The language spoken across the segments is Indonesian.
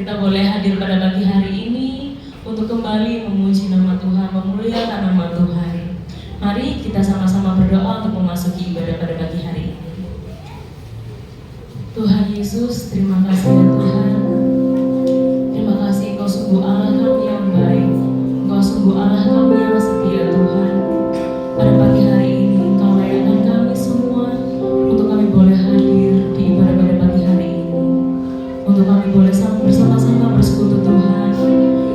Kita boleh hadir pada pagi hari ini untuk kembali memuji nama Tuhan, memuliakan nama Tuhan. Mari kita sama-sama berdoa untuk memasuki ibadah pada pagi hari ini. Tuhan Yesus, terima kasih ya Tuhan. Terima kasih Engkau sungguh Allah kami yang baik. Engkau sungguh Allah kami yang setia Tuhan. Pada pagi hari ini Engkau layakkan kami semua untuk kami boleh hadir di ibadah pada pagi hari ini. Untuk kami boleh bersama-sama bersekutu Tuhan,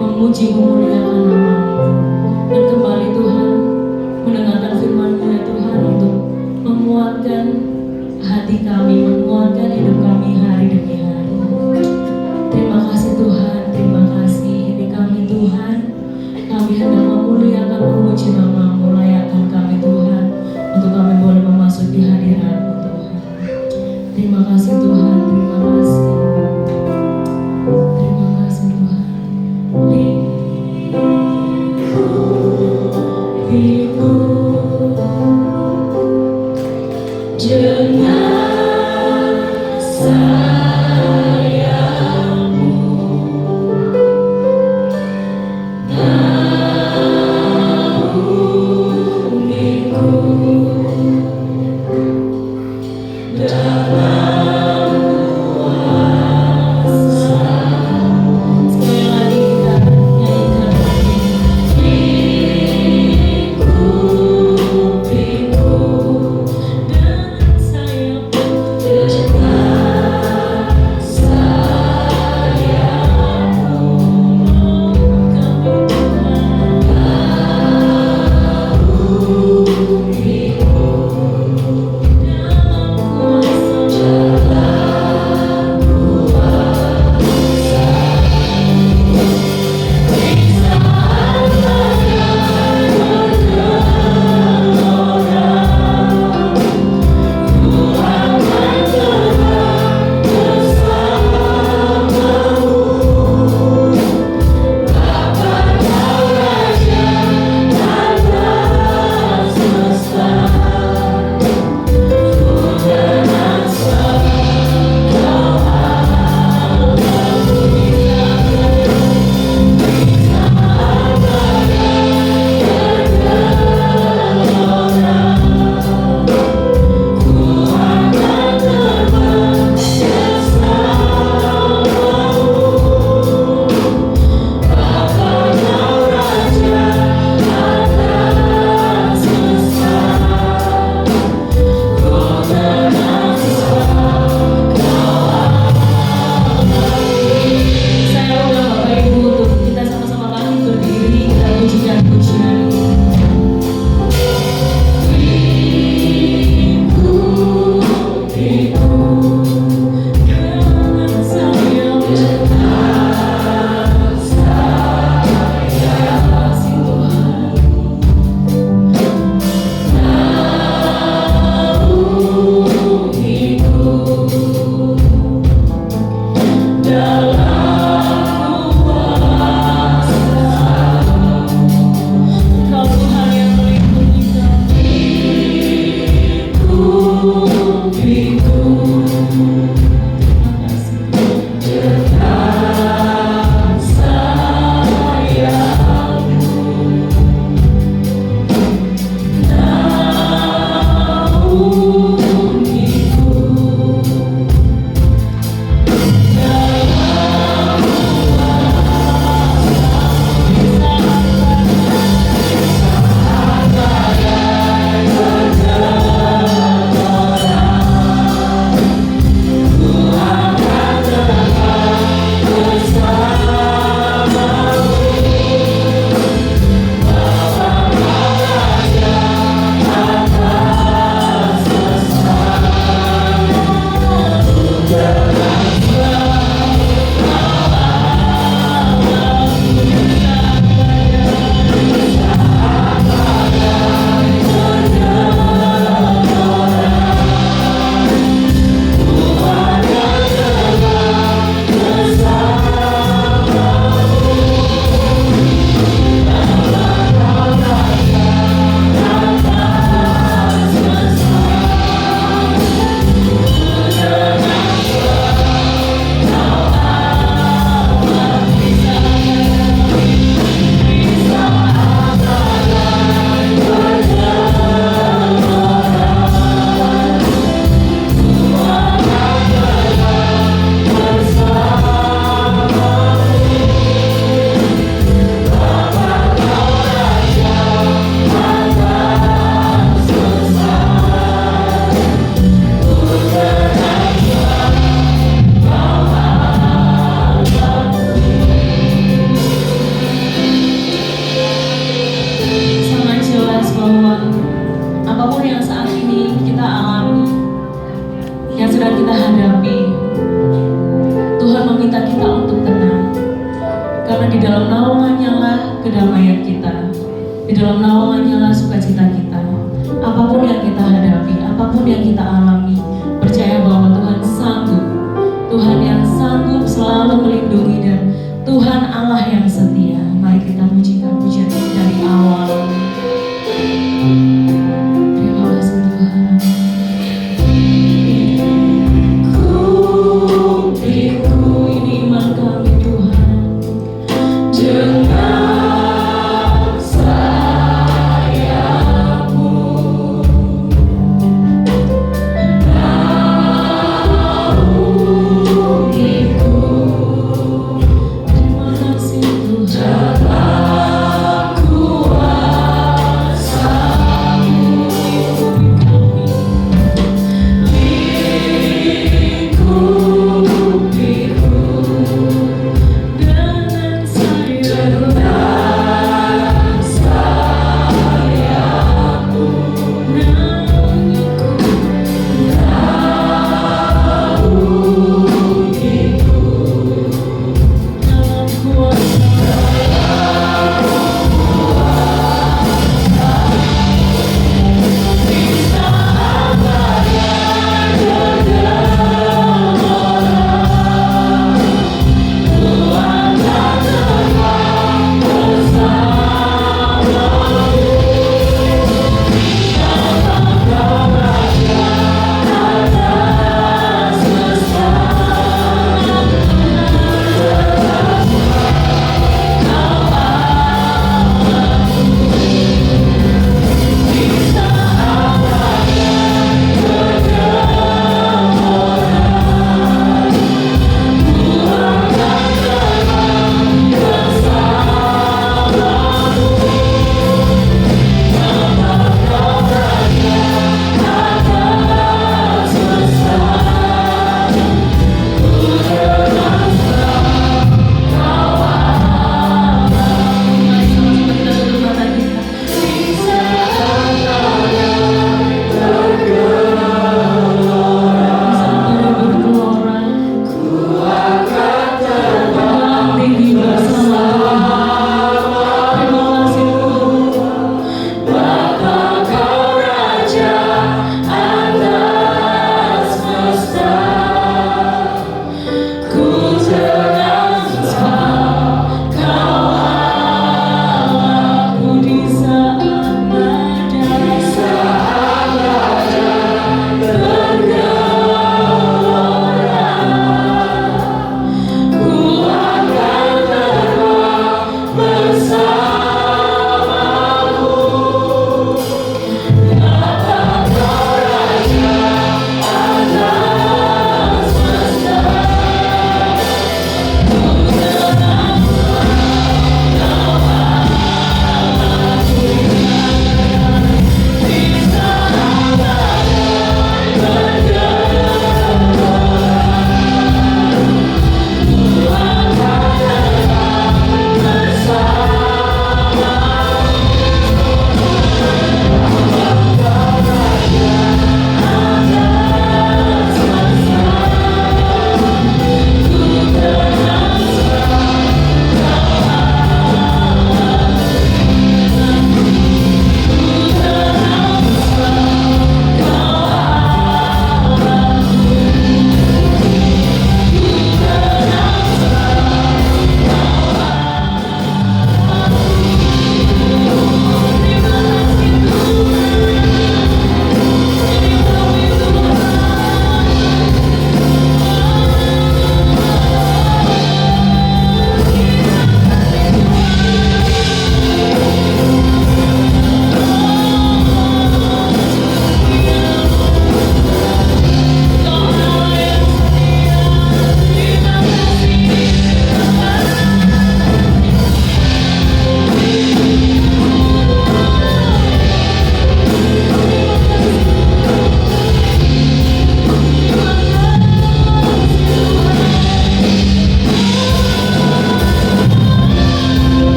memuji memuliakan nama-Mu. Dan kembali Tuhan, mendengarkan firman-Mu ya Tuhan untuk menguatkan hati kami, menguatkan hidup kami hari demi hari. Terima kasih Tuhan, terima kasih. Ini kami Tuhan, kami hendak memuliakan memuji nama-Mu, layakkan kami Tuhan, untuk kami boleh memasuki hadirat-Mu Tuhan. Terima kasih Tuhan, terima kasih. Terima kasih Tuhan. Dengan sayang-Mu, naungannya lah kedamaian kita, di dalam naungannya lah sukacita kita. Apapun yang kita hadapi, apapun yang kita alami, percaya bahwa Tuhan sanggup, Tuhan yang sanggup selalu melindungi, dan Tuhan Allah yang setia. Mari kita pujikan pujian ini dari awal. Terima kasih Tuhan. Ini iman kami Tuhan. Dengan sayap-Mu naungiku. Terima kasih Tuhan. Dalam kuasa-Mu lingkupiku dengan sayap-Mu naungiku. Dalam kuasa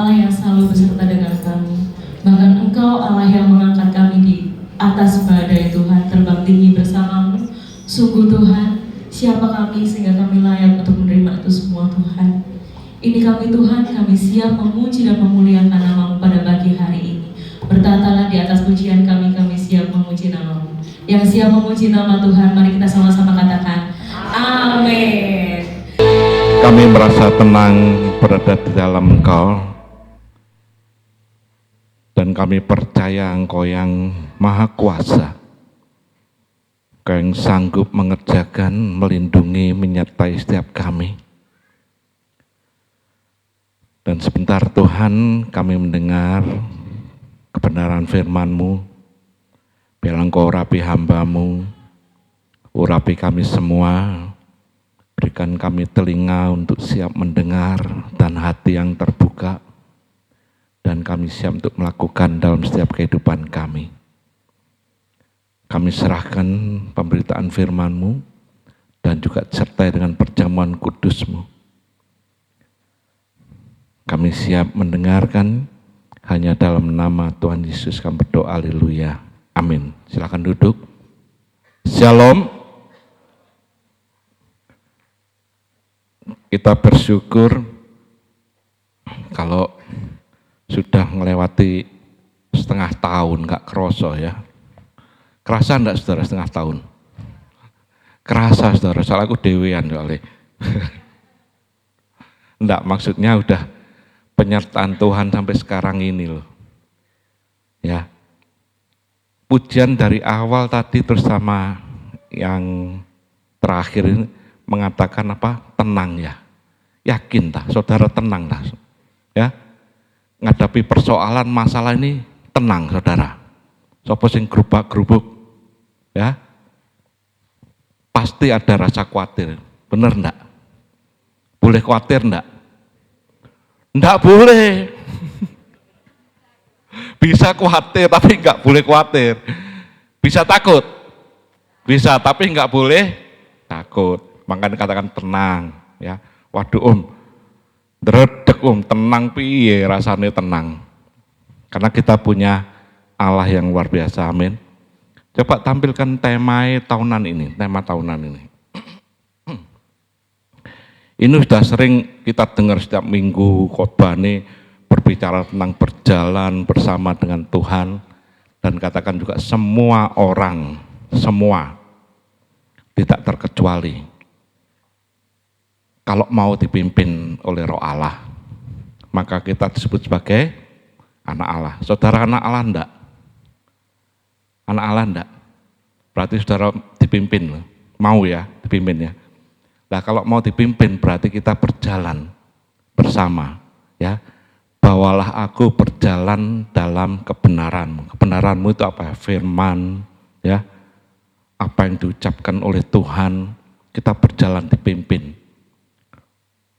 Allah yang selalu beserta dengan kami. Bahkan Engkau Allah yang mengangkat kami di atas badai Tuhan, terbang tinggi bersamamu. Sungguh Tuhan, siapa kami sehingga kami layak untuk menerima itu semua Tuhan. Ini kami Tuhan, kami siap memuji dan memuliakan nama-Mu pada pagi hari ini. Bertatalah di atas pujian kami siap memuji nama-Mu. Yang siap memuji nama Tuhan, mari kita sama-sama katakan, amin. Kami merasa tenang berada di dalam Engkau, dan kami percaya Engkau yang Maha Kuasa, Engkau yang sanggup mengerjakan, melindungi, menyertai setiap kami. Dan sebentar Tuhan kami mendengar kebenaran firman-Mu. Biarlah Engkau urapi hamba-Mu, urapi kami semua, berikan kami telinga untuk siap mendengar dan hati yang terbuka, dan kami siap untuk melakukan dalam setiap kehidupan kami. Kami serahkan pemberitaan firman-Mu dan juga disertai dengan perjamuan kudus-Mu. Kami siap mendengarkan, hanya dalam nama Tuhan Yesus kami berdoa, haleluya, amin. Silakan duduk. Shalom. Kita bersyukur kalau sudah melewati setengah tahun, gak kerasa ya. Kerasa enggak saudara setengah tahun? Kerasa saudara, soalnya aku dewean soalnya. Enggak, maksudnya udah penyertaan Tuhan sampai sekarang ini loh. Ya. Pujian dari awal tadi terus sama yang terakhir ini mengatakan apa? Tenang ya. Yakin tak? Saudara tenang tak? Ya. Ngadapi persoalan masalah ini tenang saudara. Sopo sing gerubak-gerubuk ya. Pasti ada rasa khawatir. Bener enggak? Boleh khawatir enggak? Enggak boleh. Bisa khawatir tapi enggak boleh khawatir. Bisa takut. Bisa tapi enggak boleh takut. Makanya katakan tenang ya. Waduh dredeg tenang piye rasanya tenang. Karena kita punya Allah yang luar biasa, amin. Coba tampilkan tema tahunan ini. Ini sudah sering kita dengar setiap minggu khotbah ini berbicara tentang berjalan bersama dengan Tuhan, dan katakan juga semua orang, semua tidak terkecuali. Kalau mau dipimpin oleh Roh Allah, maka kita disebut sebagai anak Allah. Saudara anak Allah enggak? Anak Allah enggak? Berarti saudara dipimpin, mau ya dipimpin ya. Nah kalau mau dipimpin berarti kita berjalan bersama ya. Bawalah aku berjalan dalam kebenaranmu. Kebenaranmu itu apa? Firman ya. Apa yang diucapkan oleh Tuhan, kita berjalan dipimpin.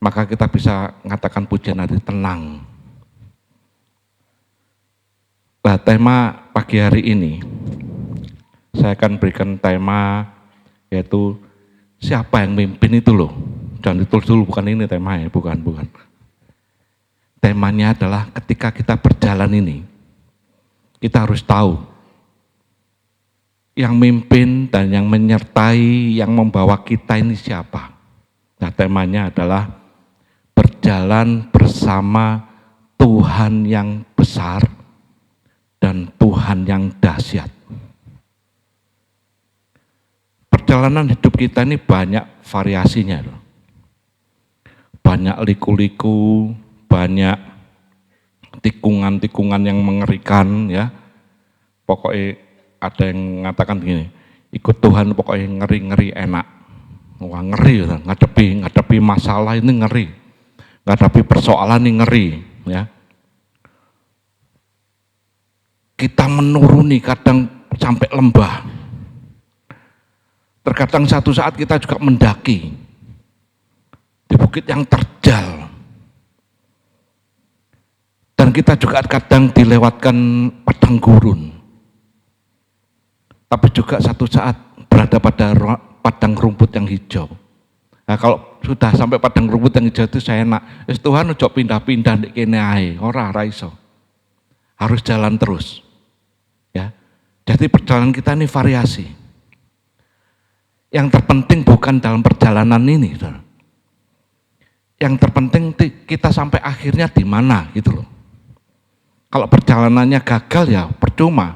Maka kita bisa mengatakan pujian hati tenang. Nah, tema pagi hari ini, saya akan berikan tema yaitu siapa yang mimpin itu loh. Jangan ditulis dulu, bukan ini temanya, bukan. Temanya adalah ketika kita berjalan ini, kita harus tahu yang mimpin dan yang menyertai, yang membawa kita ini siapa. Nah, temanya adalah berjalan bersama Tuhan yang besar dan Tuhan yang dahsyat. Perjalanan hidup kita ini banyak variasinya. Banyak liku-liku, banyak tikungan-tikungan yang mengerikan ya. Pokoknya ada yang mengatakan gini, ikut Tuhan pokoknya ngeri-ngeri enak. Wah ngeri ya, ngadepi masalah ini ngeri. Ngadepi persoalan ini ngeri ya. Kita menuruni kadang sampai lembah. Terkadang satu saat kita juga mendaki di bukit yang terjal. Dan kita juga kadang dilewatkan padang gurun. Tapi juga satu saat berada pada padang rumput yang hijau. Nah kalau sudah sampai padang rumput yang hijau itu saya enak. Wis Tuhan ojo pindah-pindah ndek kene ae, ora iso. Harus jalan terus. Ya. Jadi perjalanan kita ini variasi. Yang terpenting bukan dalam perjalanan ini, saudara. Yang terpenting kita sampai akhirnya di mana gitu loh. Kalau perjalanannya gagal ya percuma.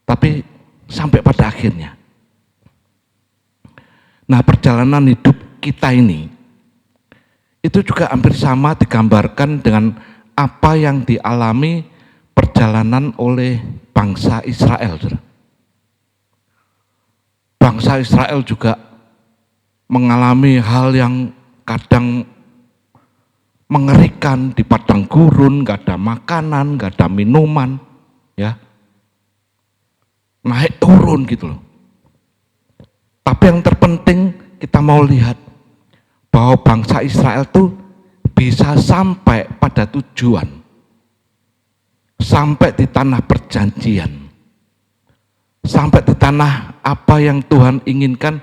Tapi sampai pada akhirnya. Nah, perjalanan hidup kita ini itu juga hampir sama digambarkan dengan apa yang dialami perjalanan oleh bangsa Israel. Bangsa Israel juga mengalami hal yang kadang mengerikan di padang gurun, gak ada makanan, gak ada minuman, ya, naik turun gitu loh. Tapi yang terpenting kita mau lihat bahwa bangsa Israel tuh bisa sampai pada tujuan, sampai di tanah perjanjian, sampai di tanah apa yang Tuhan inginkan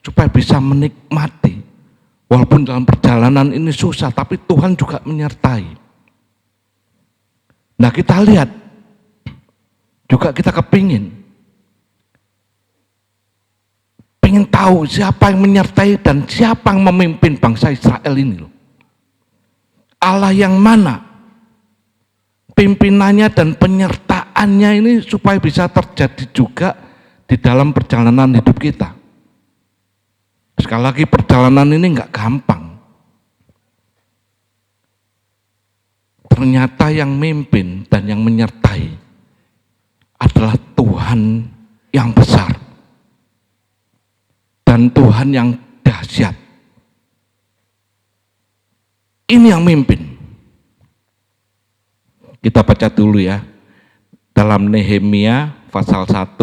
supaya bisa menikmati. Walaupun dalam perjalanan ini susah, tapi Tuhan juga menyertai. Nah kita lihat, juga kita kepingin tahu siapa yang menyertai dan siapa yang memimpin bangsa Israel ini loh. Allah yang mana pimpinannya dan penyertaannya ini supaya bisa terjadi juga di dalam perjalanan hidup kita. Sekali lagi perjalanan ini enggak gampang. Ternyata yang mimpin dan yang menyertai adalah Tuhan yang besar. Dan Tuhan yang dahsyat. Ini yang mimpin. Kita baca dulu ya. Dalam Nehemia pasal 1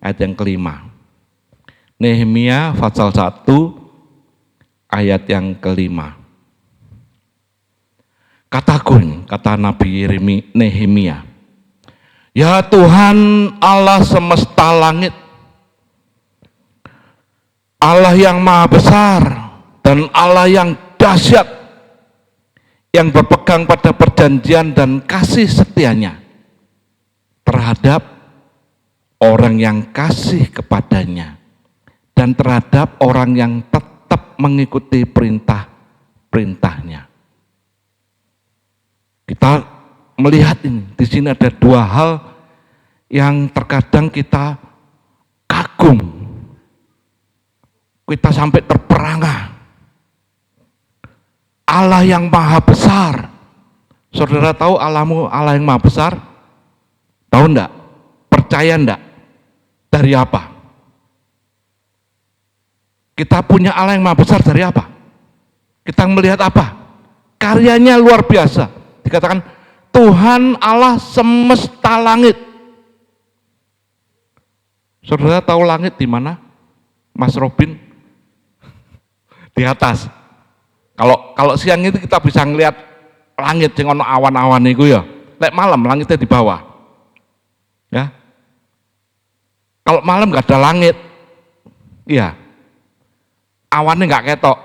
ayat yang kelima. Nehemia pasal 1 ayat yang kelima. Kata Nabi Nehemia, ya Tuhan Allah semesta langit, Allah yang maha besar dan Allah yang dahsyat, yang berpegang pada perjanjian dan kasih setianya terhadap orang yang kasih kepadanya dan terhadap orang yang tetap mengikuti perintah-perintahnya. Kita melihat ini, di sini ada dua hal yang terkadang kita kagum. Kita sampai terperangah. Allah yang maha besar. Saudara tahu Allahmu Allah yang maha besar? Tahu enggak? Percaya enggak? Dari apa? Kita punya Allah yang maha besar dari apa? Kita melihat apa? Karyanya luar biasa. Dikatakan Tuhan Allah semesta langit. Saudara tahu langit di mana? Mas Robin? Di atas. Kalau siang itu kita bisa ngelihat langit sing ono awan-awan niku ya. Lek malam langitnya di bawah. Ya. Kalau malam nggak ada langit. Iya. Awannya nggak ketok.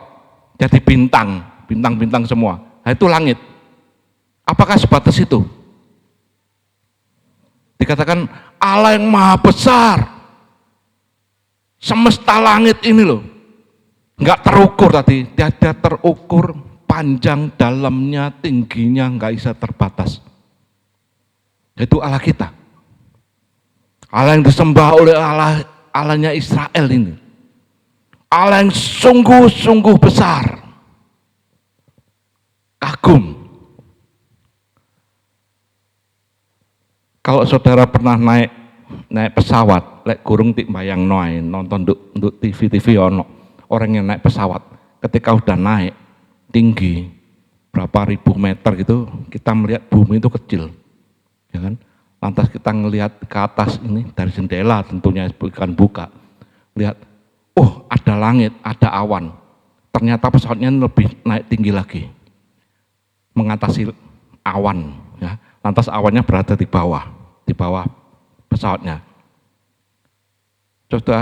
Jadi bintang semua. Nah, itu langit. Apakah sebatas itu? Dikatakan Allah yang maha besar. Semesta langit ini loh. Enggak terukur tadi, tidak terukur, panjang, dalamnya, tingginya, enggak bisa terbatas. Itu Allah kita. Allah yang disembah oleh Allahnya Israel ini. Allah yang sungguh-sungguh besar. Kagum. Kalau saudara pernah naik pesawat, lek gurung tik bayang noai, nonton nduk TV ono. Orang yang naik pesawat, ketika udah naik tinggi berapa ribu meter gitu, kita melihat bumi itu kecil, ya kan? Lantas kita ngelihat ke atas ini dari jendela, tentunya bukan buka, lihat, oh ada langit, ada awan. Ternyata pesawatnya lebih naik tinggi lagi, mengatasi awan, ya. Lantas awannya berada di bawah pesawatnya.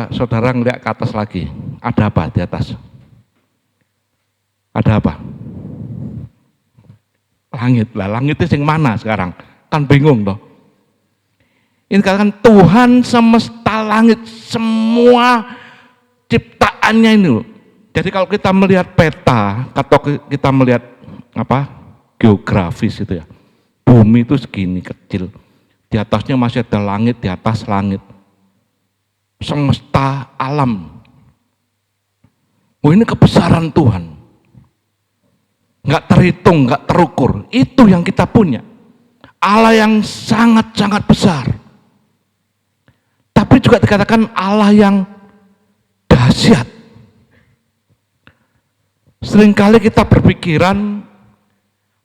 Saudara ngelihat ke atas lagi, ada apa di atas? Ada apa? Langit. Lah langit itu yang mana sekarang? Kan bingung toh. Ini katakan Tuhan semesta langit, semua ciptaannya ini loh. Jadi kalau kita melihat peta, atau kita melihat geografis itu ya, bumi itu segini kecil, di atasnya masih ada langit, di atas langit, semesta alam. Oh, ini kebesaran Tuhan, nggak terhitung, nggak terukur. Itu yang kita punya, Allah yang sangat-sangat besar. Tapi juga dikatakan Allah yang dahsyat. Seringkali kita berpikiran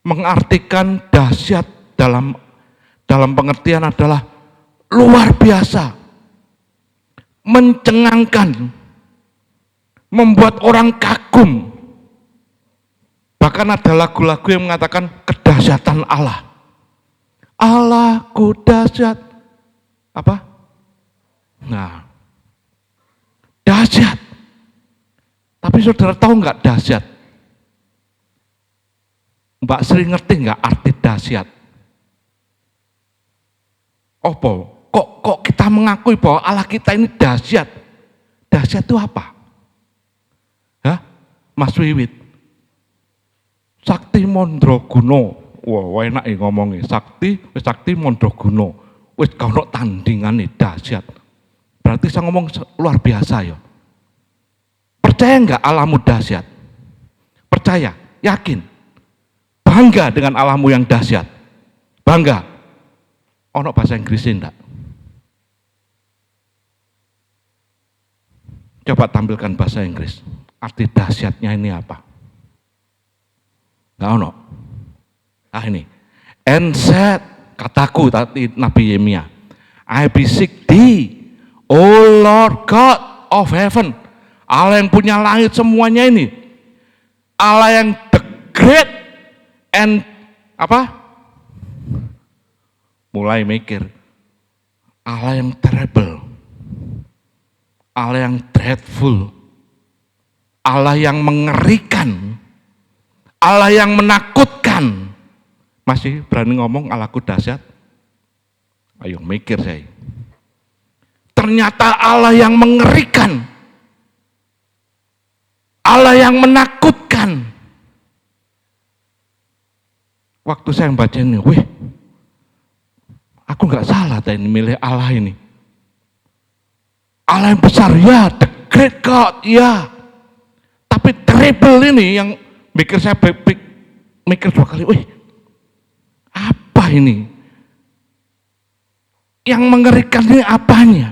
mengartikan dahsyat dalam pengertian adalah luar biasa, mencengangkan, membuat orang kagum. Bahkan ada lagu-lagu yang mengatakan kedahsyatan Allah. Allahku dahsyat. Apa? Nah, dahsyat. Tapi saudara tahu nggak dahsyat? Mbak Sri ngerti nggak arti dahsyat? Opo? Kok kita mengakui bahwa Allah kita ini dahsyat? Dahsyat itu apa? Hah? Mas Wiwit? Sakti Mandraguna. Wah, enak ya ngomongnya. Sakti Mandraguna. Wis kalau tandingan nih dahsyat. Berarti saya ngomong luar biasa ya. Percaya enggak Allahmu dahsyat? Percaya, yakin. Bangga dengan Allahmu yang dahsyat. Bangga. Ono bahasa Inggrisnya enggak? Coba tampilkan bahasa Inggris. Arti dahsyatnya ini apa? Enggak ono. Ah ini. And said, kataku tadi Nabi Yeremia, I beseech thee, O Lord God of heaven, Allah yang punya langit semuanya ini, Allah yang the great and mulai mikir, Allah yang terrible, Allah yang dreadful, Allah yang mengerikan, Allah yang menakutkan. Masih berani ngomong Allahku dahsyat? Ayo mikir saya. Ternyata Allah yang mengerikan, Allah yang menakutkan. Waktu saya membaca ini, aku nggak salah tadi milih Allah ini. Allah yang besar, ya, the great God, ya. Tapi terrible ini yang mikir saya mikir dua kali, apa ini? Yang mengerikan ini apanya?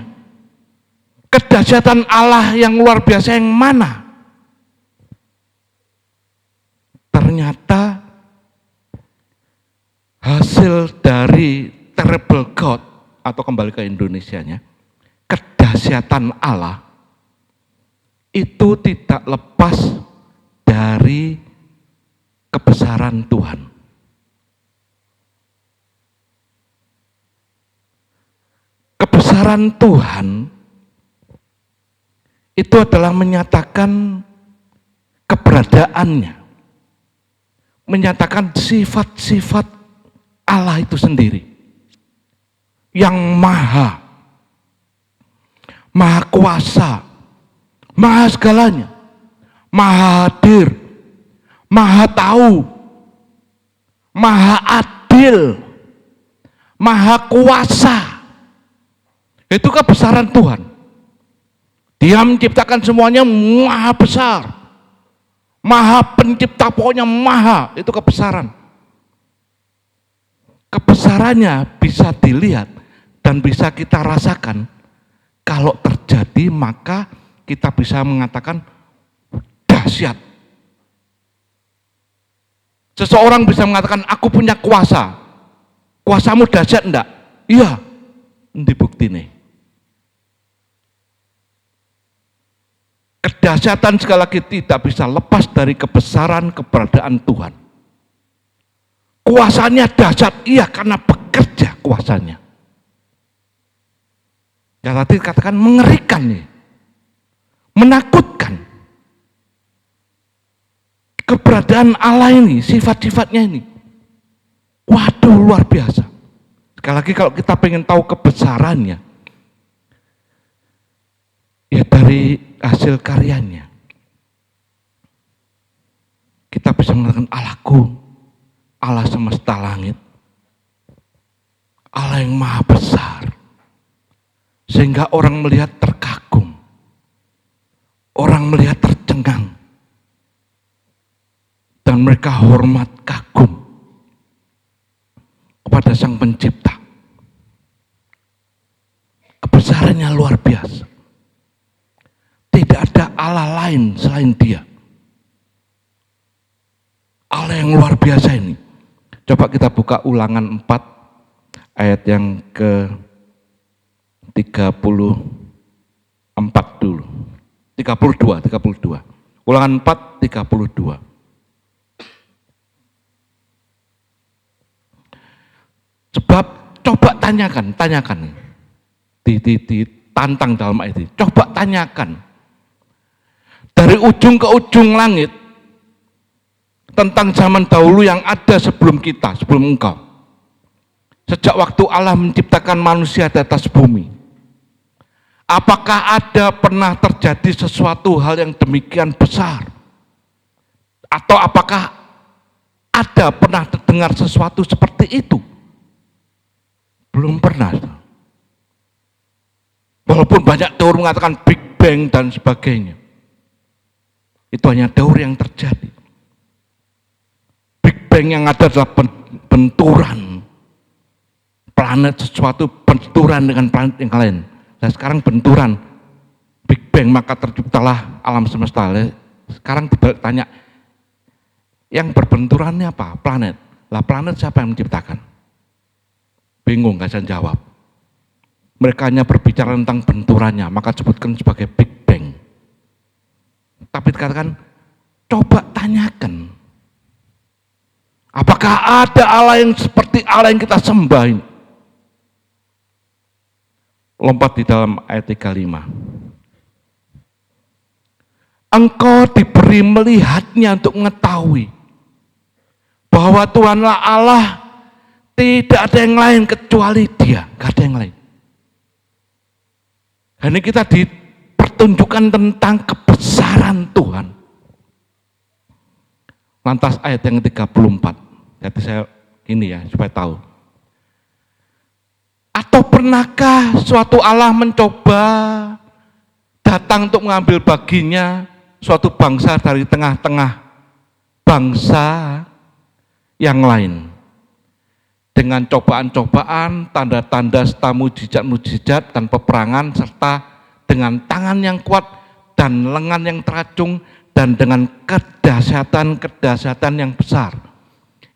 Kedahsyatan Allah yang luar biasa yang mana? Ternyata hasil dari terrible God, atau kembali ke Indonesianya, kedahsyatan Allah itu tidak lepas dari kebesaran Tuhan. Kebesaran Tuhan itu adalah menyatakan keberadaannya, menyatakan sifat-sifat Allah itu sendiri yang maha kuasa, maha segalanya, maha hadir, maha tahu, maha adil, maha kuasa. Itu kebesaran Tuhan. Dia menciptakan semuanya maha besar, maha pencipta, pokoknya maha, itu kebesaran. Kebesarannya bisa dilihat dan bisa kita rasakan. Kalau terjadi maka kita bisa mengatakan dahsyat. Seseorang bisa mengatakan aku punya kuasa. Kuasamu dahsyat enggak? Iya. Endi buktine? Kedahsyatan sekali lagi tidak bisa lepas dari kebesaran keberadaan Tuhan. Kuasanya dahsyat, iya, karena bekerja kuasanya. Ya tadi katakan mengerikan nih, menakutkan. keberadaan Allah ini, sifat-sifatnya ini, waduh luar biasa. Sekali lagi kalau kita pengen tahu kebesarannya, ya dari hasil karyanya. Kita bisa mengatakan Allahku, Allah semesta langit, Allah yang maha besar. Sehingga orang melihat terkagum, orang melihat tercengang, dan mereka hormat kagum kepada Sang Pencipta. Kebesarannya luar biasa. Tidak ada Allah lain selain Dia. Allah yang luar biasa ini. Coba kita buka Ulangan 4 ayat yang ke-34 dulu. 32. Ulangan 4, 32. Sebab coba tanyakan. Ditantang dalam ayat ini. Coba tanyakan. Dari ujung ke ujung langit, tentang zaman dahulu yang ada sebelum kita, sebelum engkau. Sejak waktu Allah menciptakan manusia di atas bumi. Apakah ada pernah terjadi sesuatu hal yang demikian besar? Atau apakah ada pernah terdengar sesuatu seperti itu? Belum pernah. Walaupun banyak teori mengatakan Big Bang dan sebagainya. Itu hanya teori yang terjadi. Big Bang yang ada adalah benturan planet sesuatu, benturan dengan planet yang lain. Dan sekarang benturan Big Bang, maka terciptalah alam semesta. Sekarang tanya, yang berbenturannya apa? Planet. Lah planet siapa yang menciptakan? Bingung, gak bisa jawab. Mereka hanya berbicara tentang benturannya, maka sebutkan sebagai Big Bang. Tapi dikatakan, coba tanyakan. Apakah ada Allah yang seperti Allah yang kita sembah ini? Lompat di dalam ayat 35. Engkau diberi melihatnya untuk mengetahui bahwa Tuhanlah Allah, tidak ada yang lain kecuali Dia, gak ada yang lain. Ini kita dipertunjukkan tentang kebesaran Tuhan. Lantas ayat yang 34. Jadi saya ini ya supaya tahu. Atau pernahkah suatu Allah mencoba datang untuk mengambil baginya suatu bangsa dari tengah-tengah bangsa yang lain? Dengan cobaan-cobaan, tanda-tanda serta mujizat-mujizat dan peperangan, serta dengan tangan yang kuat dan lengan yang teracung, dan dengan kedahsyatan-kedahsyatan yang besar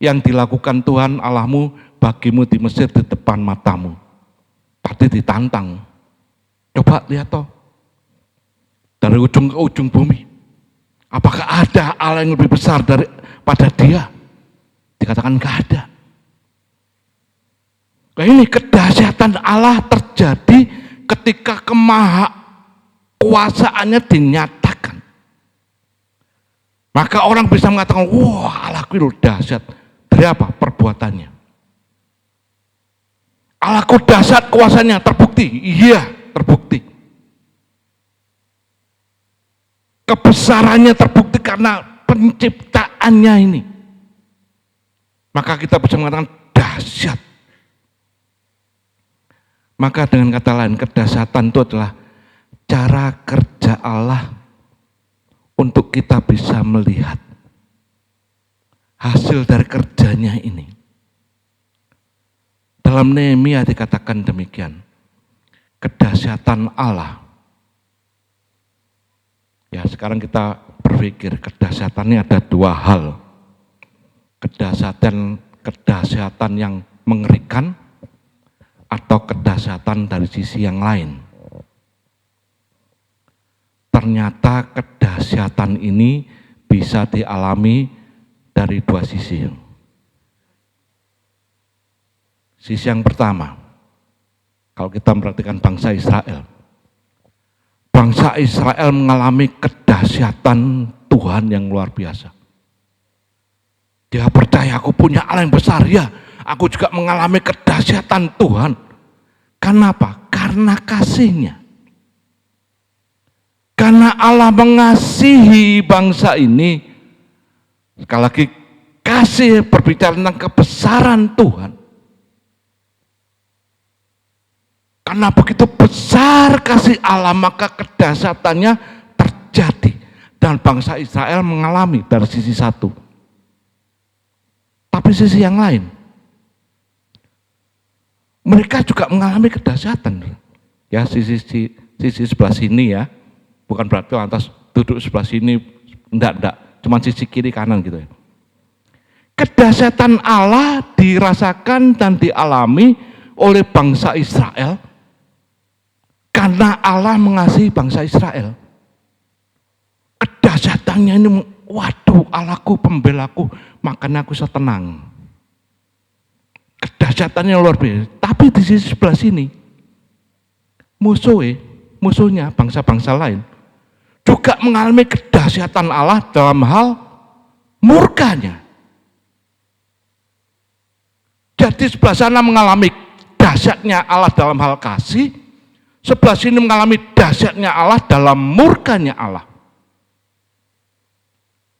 yang dilakukan Tuhan Allahmu bagimu di Mesir di depan matamu. Tadi ditantang. Coba lihat toh. Dari ujung ke ujung bumi. Apakah ada Allah yang lebih besar daripada Dia? Dikatakan enggak ada. Nah, ini kedahsyatan Allah terjadi ketika kemahakuasaannya dinyatakan. Maka orang bisa mengatakan, wah Allahku itu dahsyat. Dari apa? Perbuatannya. Allahku dahsyat kuasanya, terbukti. Iya, terbukti. Kebesarannya terbukti karena penciptaannya ini. Maka kita bisa mengatakan dahsyat. Maka dengan kata lain, kedahsyatan itu adalah cara kerja Allah untuk kita bisa melihat hasil dari kerjanya ini. Dalam Nehemia dikatakan demikian, kedahsyatan Allah. Ya sekarang kita berpikir kedahsyatannya ada dua hal. Kedahsyatan yang mengerikan, atau kedahsyatan dari sisi yang lain. Ternyata kedahsyatan ini bisa dialami dari dua sisi. Sisi yang pertama, kalau kita memperhatikan bangsa Israel. Bangsa Israel mengalami kedahsyatan Tuhan yang luar biasa. Dia percaya aku punya Allah yang besar, ya. Aku juga mengalami kedahsyatan Tuhan. Kenapa? Karena kasih-Nya. Karena Allah mengasihi bangsa ini. Sekali lagi, kasih berbicara tentang kebesaran Tuhan. Karena begitu besar kasih Allah, maka kedahsyatannya terjadi. Dan bangsa Israel mengalami dari sisi satu. Tapi sisi yang lain, mereka juga mengalami kedahsyatan. Ya, sisi sebelah sini ya. Bukan berarti lantas duduk sebelah sini, enggak. Cuma sisi kiri kanan gitu ya. Kedahsyatan Allah dirasakan dan dialami oleh bangsa Israel karena Allah mengasihi bangsa Israel. Kedahsyatannya ini, waduh, Allahku, pembelaku, makanya aku setenang. Kedahsyatannya luar biasa. Tapi di sisi sebelah sini, musuhnya bangsa-bangsa lain juga mengalami kedahsyatan Allah dalam hal murkanya. Jadi sebelah sana mengalami dahsyatnya Allah dalam hal kasih, sebelah sini mengalami dahsyatnya Allah dalam murkanya Allah.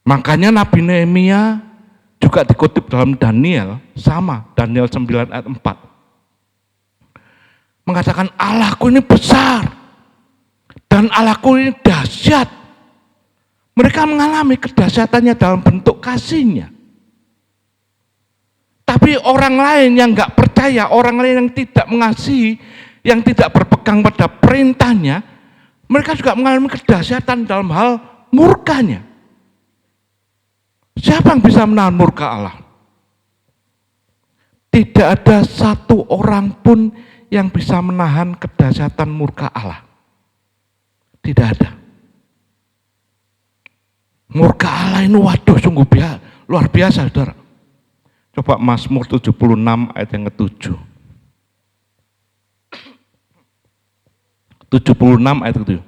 Makanya Nabi Nehemia juga dikutip dalam Daniel, sama, Daniel 9 ayat 4. Mengatakan Allahku ini besar, dan Allahku ini dahsyat. Mereka mengalami kedahsyatannya dalam bentuk kasih-Nya. Tapi orang lain yang enggak percaya, orang lain yang tidak mengasihi, yang tidak berpegang pada perintah-Nya, mereka juga mengalami kedahsyatan dalam hal murkanya. Siapa yang bisa menahan murka Allah? Tidak ada satu orang pun yang bisa menahan kedahsyatan murka Allah. Tidak ada. Murka Allah ini, waduh, sungguh luar biasa, saudara. Coba Mazmur 76 ayat yang ke-7. 76 ayat ke-7.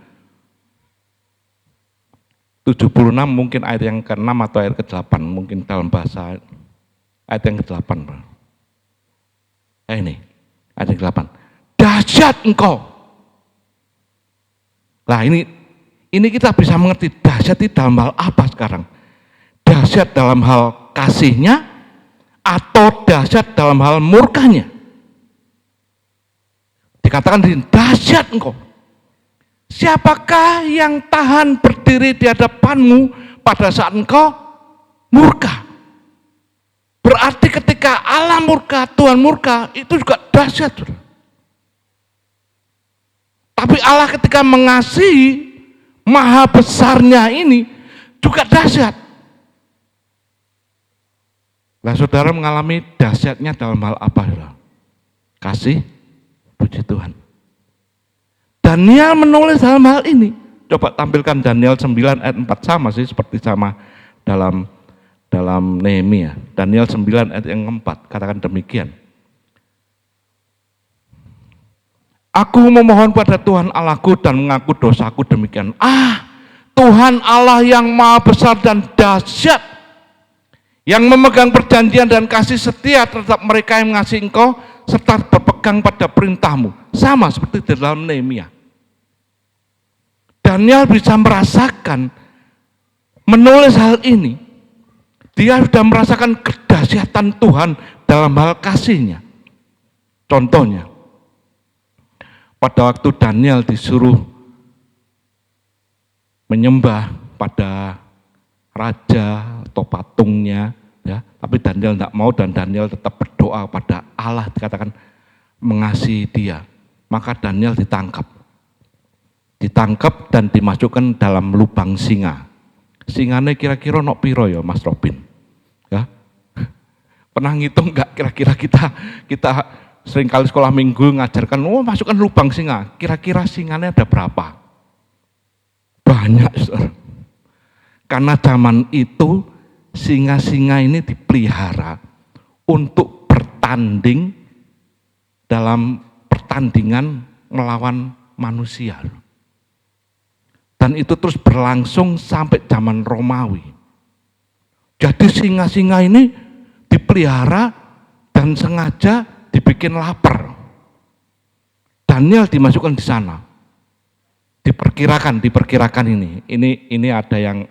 76 mungkin ayat yang ke-6 atau ayat ke-8, mungkin dalam bahasa ayat yang ke-8. Ini, ayat yang ke-8. Dahsyat engkau. Nah ini kita bisa mengerti dahsyat itu dalam hal apa sekarang? Dahsyat dalam hal kasih-Nya atau dahsyat dalam hal murkanya? Dikatakan dahsyat engkau. Siapakah yang tahan berdiri di hadapanmu pada saat engkau murka? Berarti ketika Allah murka, Tuhan murka, itu juga dahsyat. Tapi Allah ketika mengasihi, maha besarnya ini juga dahsyat. Nah, saudara mengalami dahsyatnya dalam hal apa, saudara? Kasih, puji Tuhan. Daniel menulis dalam hal ini. Coba tampilkan Daniel 9 ayat 4, sama sih seperti sama dalam Nehemia. Daniel 9 ayat yang 4 katakan demikian. Aku memohon pada Tuhan Allahku dan mengaku dosaku demikian. Tuhan Allah yang maha besar dan dahsyat, yang memegang perjanjian dan kasih setia terhadap mereka yang mengasihi Engkau, serta berpegang pada perintah-Mu. Sama seperti di dalam Nehemia. Daniel bisa merasakan, menulis hal ini, dia sudah merasakan kedahsyatan Tuhan dalam hal kasih-Nya. Contohnya, pada waktu Daniel disuruh menyembah pada raja atau patungnya, ya, tapi Daniel tidak mau dan Daniel tetap berdoa pada Allah, dikatakan mengasihi dia. Maka Daniel ditangkap dan dimasukkan dalam lubang singa. Singane kira-kira nok piro ya Mas Robin? Ya. Pernah ngitung enggak kira-kira kita sering kali sekolah minggu ngajarkan, masukkan lubang singa. Kira-kira singanya ada berapa? Banyak, saudara. Karena zaman itu singa-singa ini dipelihara untuk bertanding dalam pertandingan melawan manusia. Dan itu terus berlangsung sampai zaman Romawi. Jadi singa-singa ini dipelihara dan sengaja dibikin lapar. Daniel dimasukkan di sana. Diperkirakan ini ada yang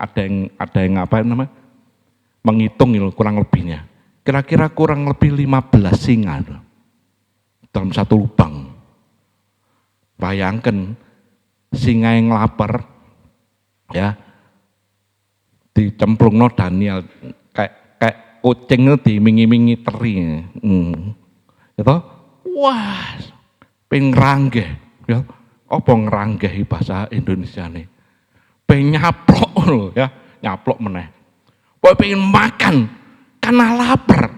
apa namanya? Menghitung kurang lebihnya. Kira-kira kurang lebih 15 singa dalam satu lubang. Bayangkan singa yang lapar ya dicemplungno Daniel kayak kucing itu dimingi-mingi teri. Gitu. Wah, pengrangge ya. Apa ngeranggeh bahasa Indonesia nih? Penyaplok loh ya, nyaplok meneh. Kok pengen makan karena lapar.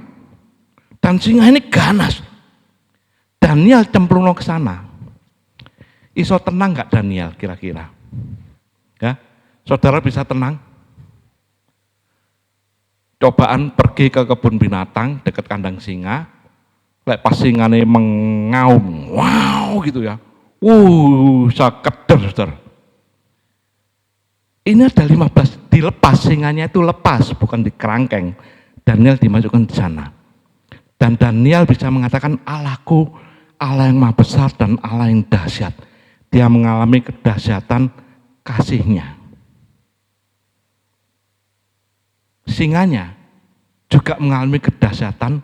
Dan singa ini ganas. Daniel cemplung ke sana. Iso tenang nggak Daniel kira-kira? Ya, saudara bisa tenang? Cobaan pergi ke kebun binatang dekat kandang singa. Lek pas singane mengaum, wow gitu ya. Sakeder, saudara. Ini ada 15, dilepas, singanya itu lepas, bukan dikerangkeng. Daniel dimasukkan di sana. Dan Daniel bisa mengatakan, Allahku, Allah yang maha besar dan Allah yang dahsyat. Dia mengalami kedahsyatan kasih-Nya. Singanya juga mengalami kedahsyatan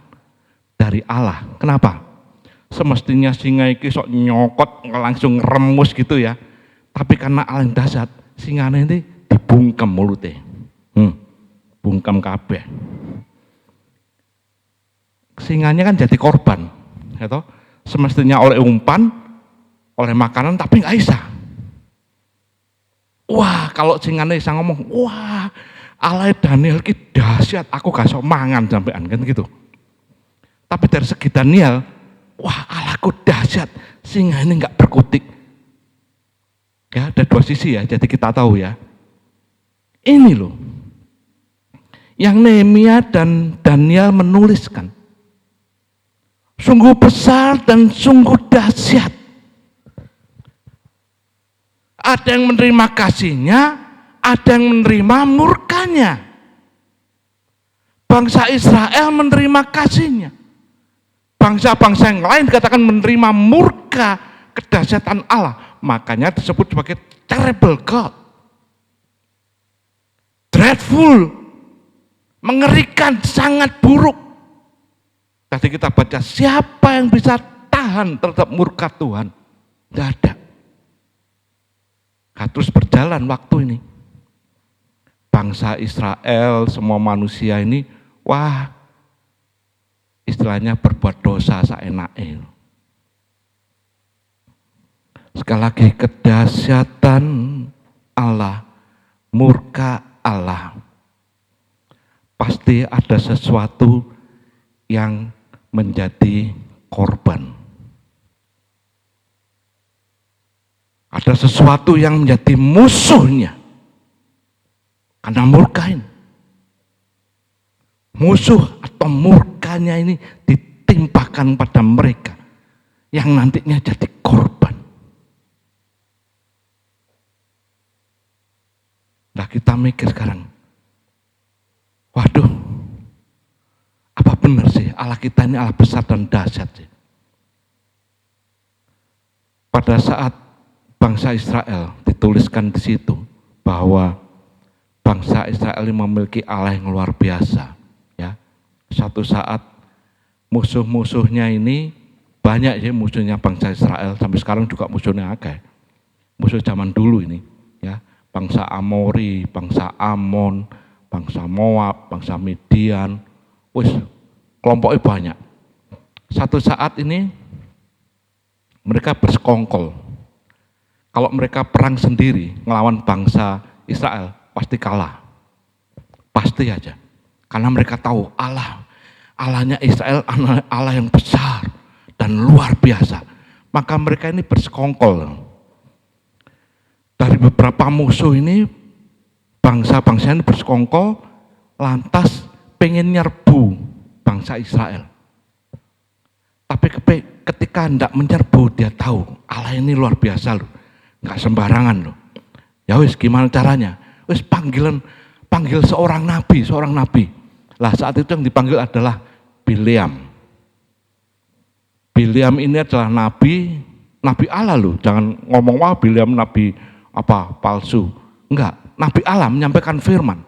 dari Allah. Kenapa? Semestinya singa iki sok nyokot langsung remus gitu ya. Tapi karena Allah yang dahsyat, singane ini dibungkem mulutnya. Bungkem kabeh. Singanya kan jadi korban. Ya toh? Semestinya oleh umpan, oleh makanan, tapi nggak bisa. Wah, kalau singane bisa ngomong, wah, Allah Daniel ki dahsyat, aku gak sok mangan sampean kan gitu. Tapi dari segi Daniel, wah Allahku dahsyat, singa ini nggak berkutik. Ya, ada dua sisi ya, jadi kita tahu ya. Ini loh, yang Nehemia dan Daniel menuliskan. Sungguh besar dan sungguh dahsyat. Ada yang menerima kasih-Nya, ada yang menerima murkanya. Bangsa Israel menerima kasih-Nya. Bangsa-bangsa yang lain dikatakan menerima murka kedahsyatan Allah. Makanya disebut sebagai terrible God. Dreadful. Mengerikan, sangat buruk. Tadi kita baca, siapa yang bisa tahan terhadap murka Tuhan? Tidak ada. Terus berjalan waktu ini. Bangsa Israel, semua manusia ini, wah, istilahnya berbuat dosa seenaknya. Sekali lagi, kedahsyatan Allah, murka Allah. Pasti ada sesuatu yang menjadi korban. Ada sesuatu yang menjadi musuhnya. Karena murkain. Musuh atau murkanya ini ditimpakan pada mereka yang nantinya jadi korban. Nah kita mikir sekarang, waduh, apa benar sih Allah kita ini Allah besar dan dahsyat sih? Pada saat bangsa Israel dituliskan di situ bahwa bangsa Israel ini memiliki Allah yang luar biasa. Satu saat musuh-musuhnya ini banyak ya, musuhnya bangsa Israel sampai sekarang juga musuhnya akeh. Musuh zaman dulu ini ya, bangsa Amori, bangsa Amon, bangsa Moab, bangsa Midian, kelompoknya banyak. Satu saat ini mereka bersekongkol. Kalau mereka perang sendiri ngelawan bangsa Israel pasti kalah. Pasti aja. Karena mereka tahu Allahnya Israel Allah yang besar dan luar biasa. Maka mereka ini bersekongkol. Dari beberapa musuh ini, bangsa-bangsa ini bersekongkol, lantas pengen nyerbu bangsa Israel. Tapi ketika hendak menyerbu, dia tahu Allah ini luar biasa loh, nggak sembarangan loh. Ya wis, gimana caranya? Wis panggil seorang nabi. Lah saat itu yang dipanggil adalah Bileam. Bileam ini adalah nabi Allah loh. Jangan ngomong wah Bileam nabi apa palsu. Enggak, nabi Allah menyampaikan firman.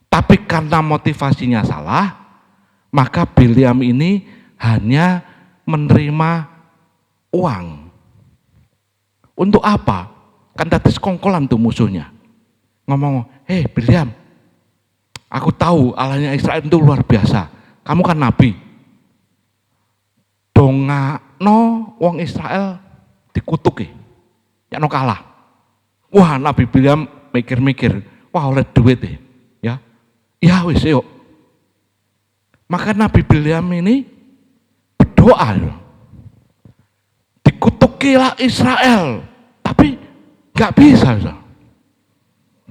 Tapi karena motivasinya salah, maka Bileam ini hanya menerima uang. Untuk apa? Kan tadi sekongkolan tuh musuhnya. Ngomong, Bileam, aku tahu Allahnya Israel itu luar biasa. Kamu kan nabi. Dongakno wong Israel dikutuki. Ya no kalah. Wah, Nabi Bileam mikir-mikir, wah oleh duit ya. Ya wis yuk. Maka Nabi Bileam ini berdoa. Dikutukilah Israel, tapi nggak bisa.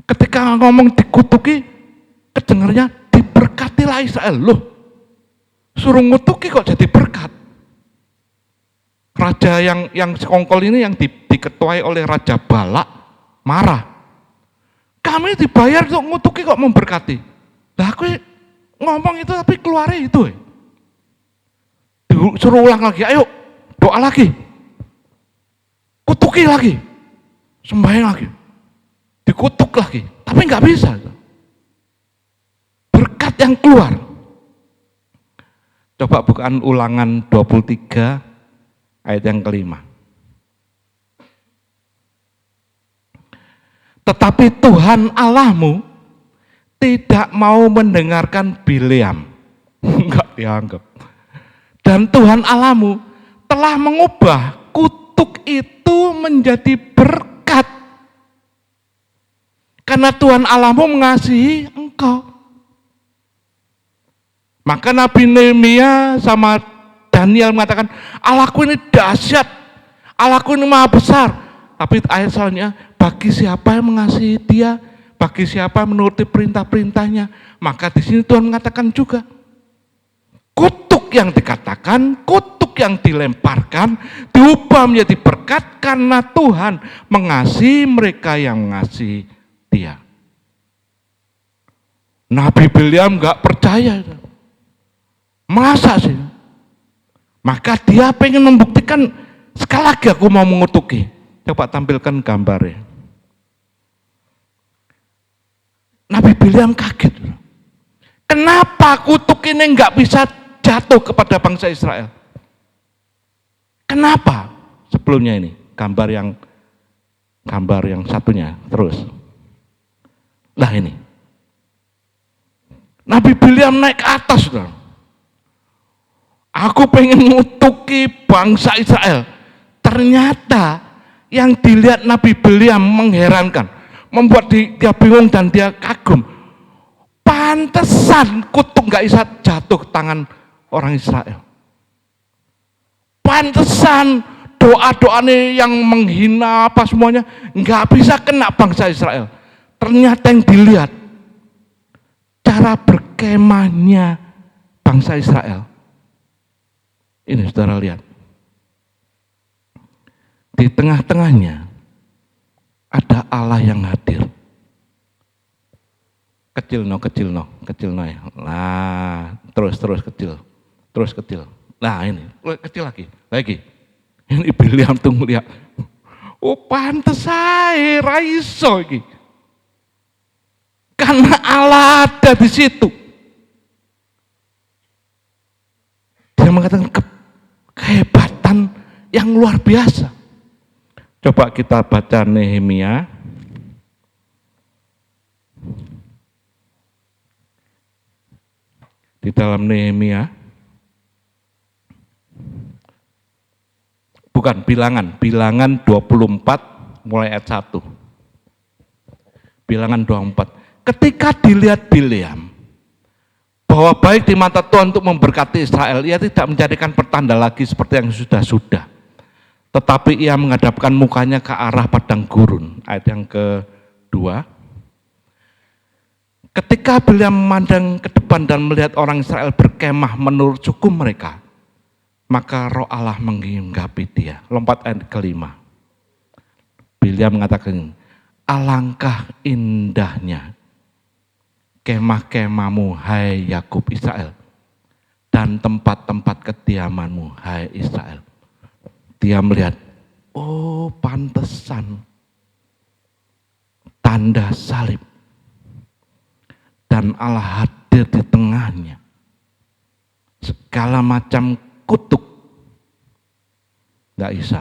Ketika ngomong dikutuki, kedengarnya diberkatilah Israel. Loh, suruh ngutuki kok jadi berkat. Raja yang sekongkol ini yang diketuai oleh Raja Balak marah. Kami dibayar untuk ngutuki kok memberkati. Lah aku ngomong itu tapi keluarnya itu. Suruh ulang lagi, ayo doa lagi. Kutuki lagi. Sembahyang lagi. Dikutuk lagi. Tapi nggak bisa. Berkat yang keluar. Coba bukaan Ulangan 23 ayat yang kelima. Tetapi Tuhan Allahmu tidak mau mendengarkan Bileam. Enggak dianggap. Dan Tuhan Allahmu telah mengubah kutuk itu menjadi berkat. Karena Tuhan Allahmu mengasihi engkau. Maka Nabi Nehemia sama Daniel mengatakan, Allahku ini dahsyat, Allahku ini maha besar. Tapi ayat selanjutnya, bagi siapa yang mengasihi dia, bagi siapa yang menuruti perintah-perintahnya, maka di sini Tuhan mengatakan juga, kutuk yang dikatakan, kutuk yang dilemparkan, diubah menjadi berkat karena Tuhan mengasihi mereka yang mengasihi dia. Nabi Bileam nggak percaya, masa sih? Maka dia pengen membuktikan, sekali lagi aku mau mengutuki. Coba tampilkan gambarnya. Nabi Bileam kaget. Kenapa kutuk ini nggak bisa jatuh kepada bangsa Israel? Kenapa? Sebelumnya ini, gambar yang satunya, terus. Lah ini. Nabi Bileam naik ke atas, saudara. Aku pengen ngutuki bangsa Israel. Ternyata yang dilihat Nabi Bileam mengherankan, membuat dia bingung dan dia kagum. Pantesan kutuk nggak bisa jatuh ke tangan orang Israel. Pantesan doa-doanya yang menghina apa semuanya nggak bisa kena bangsa Israel. Ternyata yang dilihat cara berkemahnya bangsa Israel. Ini saudara lihat. Di tengah-tengahnya ada Allah yang hadir. Kecil no ya. Nah, terus kecil. Nah ini, kecil lagi. Ini Bileam tuh melihat. Oh pantes saya raiso iki. Karena Allah ada di situ. Dia mengatakan kehebatan yang luar biasa. Coba kita baca Nehemia. Di dalam Nehemia. Bukan, bilangan 24 mulai ayat 1. Bilangan 24. Ketika dilihat Bileam, bahwa baik di mata Tuhan untuk memberkati Israel, ia tidak menjadikan pertanda lagi seperti yang sudah-sudah. Tetapi ia menghadapkan mukanya ke arah padang gurun. Ayat yang kedua. Ketika Bileam memandang ke depan dan melihat orang Israel berkemah menurut suku mereka, maka roh Allah menghinggapi dia. Lompat ayat kelima. Bileam mengatakan, alangkah indahnya kemah-kemahmu hai Yakub Israel, dan tempat-tempat kediamanmu hai Israel. Dia melihat, oh pantesan tanda salib dan Allah hadir di tengahnya. Segala macam kutuk nggak bisa,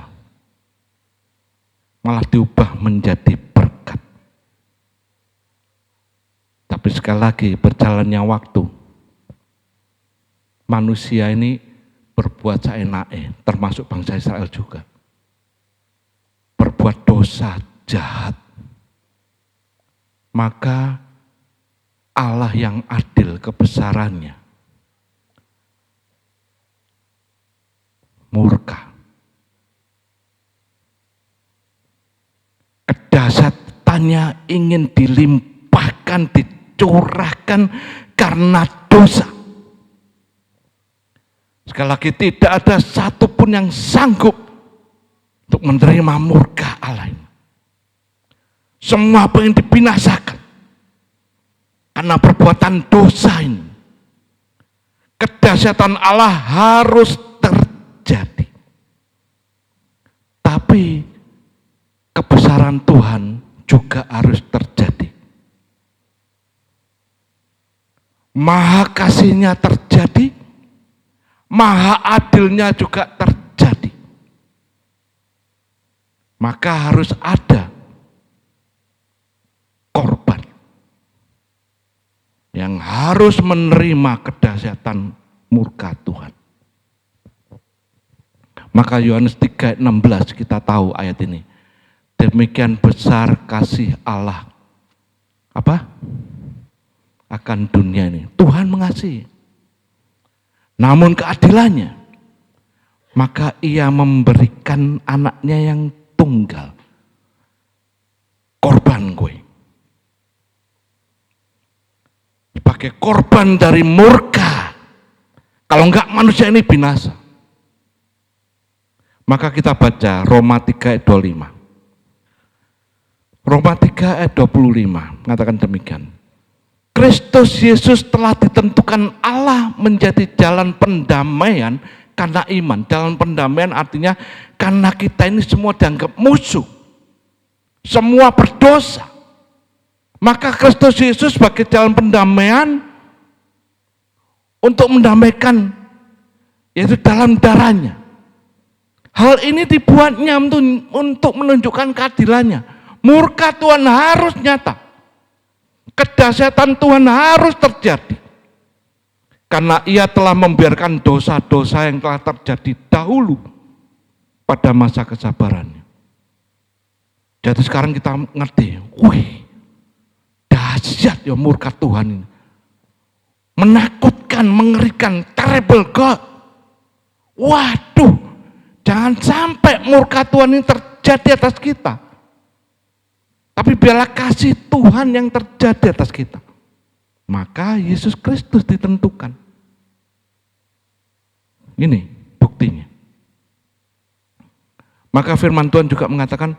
malah diubah menjadi berkat. Tapi sekali lagi berjalannya waktu, manusia ini berbuat seenaknya, termasuk bangsa Israel juga. Berbuat dosa jahat. Maka Allah yang adil kebesarannya murka. Kedahsyatannya ingin dilimpahkan, dicurahkan karena dosa. Sekali lagi tidak ada satupun yang sanggup untuk menerima murka Allah ini. Semua pengen dibinasakan karena perbuatan dosa ini. Kedahsyatan Allah harus terjadi. Tapi kebesaran Tuhan juga harus terjadi. Maha kasihnya terjadi, maha adilnya juga terjadi. Maka harus ada korban yang harus menerima kedahsyatan murka Tuhan. Maka Yohanes 3:16 kita tahu ayat ini. Demikian besar kasih Allah akan dunia ini. Tuhan mengasihi. Namun keadilannya, maka ia memberikan anaknya yang tunggal. Korban gue. Sebagai korban dari murka. Kalau enggak manusia ini binasa. Maka kita baca Roma 3 ayat 25. Roma 3 ayat 25 mengatakan demikian. Kristus Yesus telah ditentukan Allah menjadi jalan pendamaian karena iman. Jalan pendamaian artinya karena kita ini semua dianggap musuh. Semua berdosa. Maka Kristus Yesus sebagai jalan pendamaian untuk mendamaikan, yaitu dalam darahnya. Hal ini dibuatnya untuk menunjukkan keadilannya. Murka Tuhan harus nyata. Kedahsyatan Tuhan harus terjadi. Karena ia telah membiarkan dosa-dosa yang telah terjadi dahulu pada masa kesabarannya. Jadi sekarang kita ngerti, wih, dahsyat ya murka Tuhan ini. Menakutkan, mengerikan, terrible God. Waduh, jangan sampai murka Tuhan ini terjadi atas kita. Tapi biarlah kasih Tuhan yang terjadi atas kita. Maka Yesus Kristus ditentukan. Ini buktinya. Maka firman Tuhan juga mengatakan,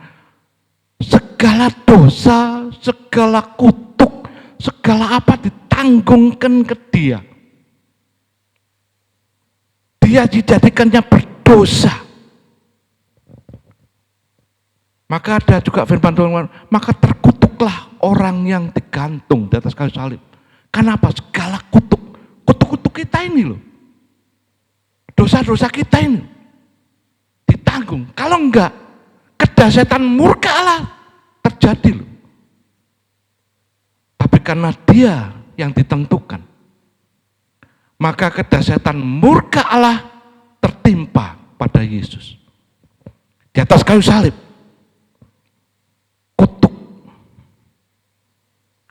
segala dosa, segala kutuk, segala apa ditanggungkan ke dia. Dia dijadikannya berdosa. Maka ada juga firman Tuhan, maka terkutuklah orang yang digantung di atas kayu salib. Kenapa? Segala kutuk kita ini loh. Dosa-dosa kita ini ditanggung. Kalau enggak, kedahsyatan murka Allah terjadi loh. Tapi karena dia yang ditentukan, maka kedahsyatan murka Allah tertimpa pada Yesus. Di atas kayu salib.